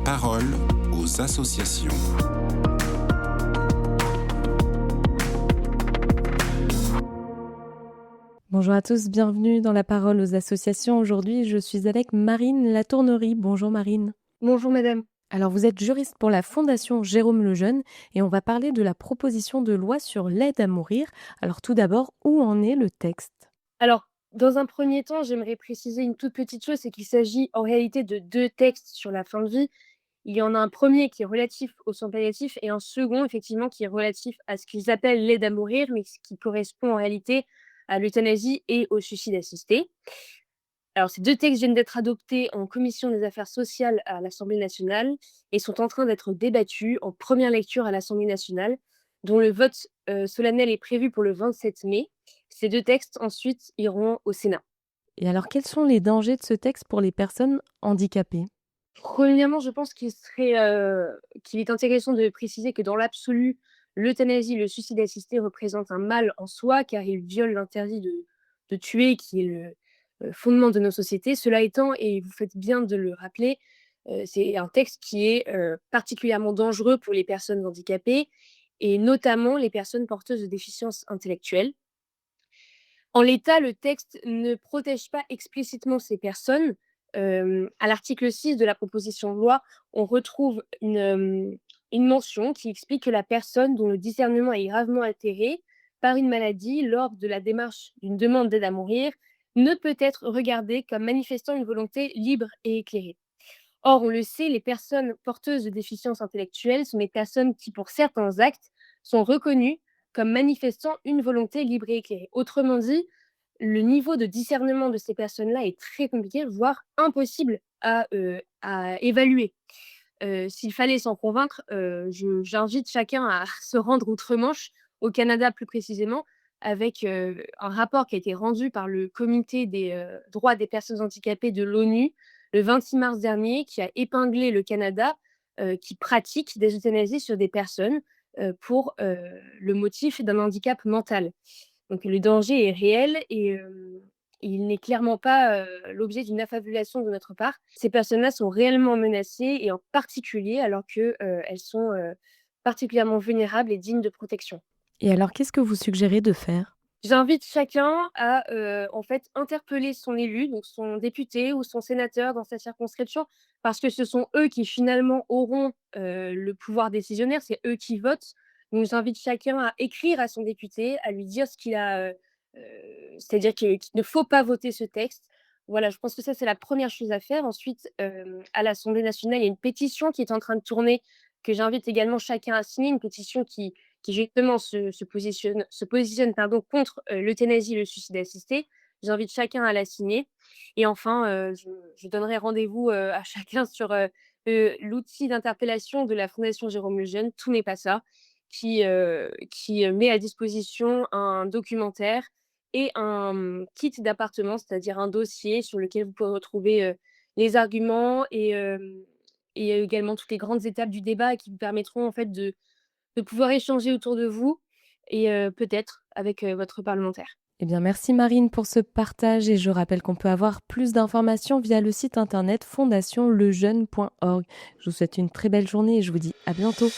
parole aux associations. Bonjour à tous, bienvenue dans La Parole aux associations. Aujourd'hui, je suis avec Marine Latournerie. Bonjour Marine. Bonjour madame. Alors vous êtes juriste pour la Fondation Jérôme Lejeune et on va parler de la proposition de loi sur l'aide à mourir. Alors tout d'abord, où en est le texte ? Alors, dans un premier temps, j'aimerais préciser une toute petite chose, c'est qu'il s'agit en réalité de deux textes sur la fin de vie. Il y en a un premier qui est relatif aux soins palliatifs et un second, effectivement, qui est relatif à ce qu'ils appellent l'aide à mourir, mais qui correspond en réalité à l'euthanasie et au suicide assisté. Alors, ces deux textes viennent d'être adoptés en commission des affaires sociales à l'Assemblée nationale et sont en train d'être débattus en première lecture à l'Assemblée nationale, dont le vote solennel est prévu pour le 27 mai. Ces deux textes, ensuite, iront au Sénat. Et alors quels sont les dangers de ce texte pour les personnes handicapées ? Premièrement, je pense qu'il est intéressant de préciser que dans l'absolu, l'euthanasie, le suicide assisté représente un mal en soi, car il viole l'interdit de tuer, qui est le fondement de nos sociétés. Cela étant, et vous faites bien de le rappeler, c'est un texte qui est particulièrement dangereux pour les personnes handicapées, et notamment les personnes porteuses de déficiences intellectuelles. En l'état, le texte ne protège pas explicitement ces personnes. À l'article 6 de la proposition de loi, on retrouve une mention qui explique que la personne dont le discernement est gravement altéré par une maladie lors de la démarche d'une demande d'aide à mourir ne peut être regardée comme manifestant une volonté libre et éclairée. Or, on le sait, les personnes porteuses de déficiences intellectuelles sont des personnes qui, pour certains actes, sont reconnues comme manifestant une volonté libre et éclairée. Autrement dit, le niveau de discernement de ces personnes-là est très compliqué, voire impossible à évaluer. S'il fallait s'en convaincre, j'invite chacun à se rendre outre-Manche, au Canada plus précisément, avec un rapport qui a été rendu par le Comité des droits des personnes handicapées de l'ONU le 26 mars dernier, qui a épinglé le Canada, qui pratique des euthanasies sur des personnes pour le motif d'un handicap mental. Donc le danger est réel et il n'est clairement pas l'objet d'une affabulation de notre part. Ces personnes-là sont réellement menacées et en particulier alors qu'elles sont particulièrement vulnérables et dignes de protection. Et alors qu'est-ce que vous suggérez de faire ? J'invite chacun à en fait interpeller son élu, donc son député ou son sénateur dans sa circonscription, parce que ce sont eux qui finalement auront le pouvoir décisionnaire, c'est eux qui votent. Donc j'invite chacun à écrire à son député, à lui dire ce qu'il a, c'est-à-dire qu'il ne faut pas voter ce texte. Voilà, je pense que ça c'est la première chose à faire. Ensuite, à l'Assemblée nationale, il y a une pétition qui est en train de tourner, que j'invite également chacun à signer, une pétition qui justement se positionne contre l'euthanasie et le suicide assisté. J'invite chacun à la signer. Et enfin, je donnerai rendez-vous à chacun sur l'outil d'interpellation de la Fondation Jérôme Lejeune, Tout n'est pas ça, qui met à disposition un documentaire et un kit d'appartement, c'est-à-dire un dossier sur lequel vous pouvez retrouver les arguments et également toutes les grandes étapes du débat qui vous permettront en fait de pouvoir échanger autour de vous et peut-être avec votre parlementaire. Eh bien, merci Marine pour ce partage et je rappelle qu'on peut avoir plus d'informations via le site internet fondationlejeune.org. Je vous souhaite une très belle journée et je vous dis à bientôt.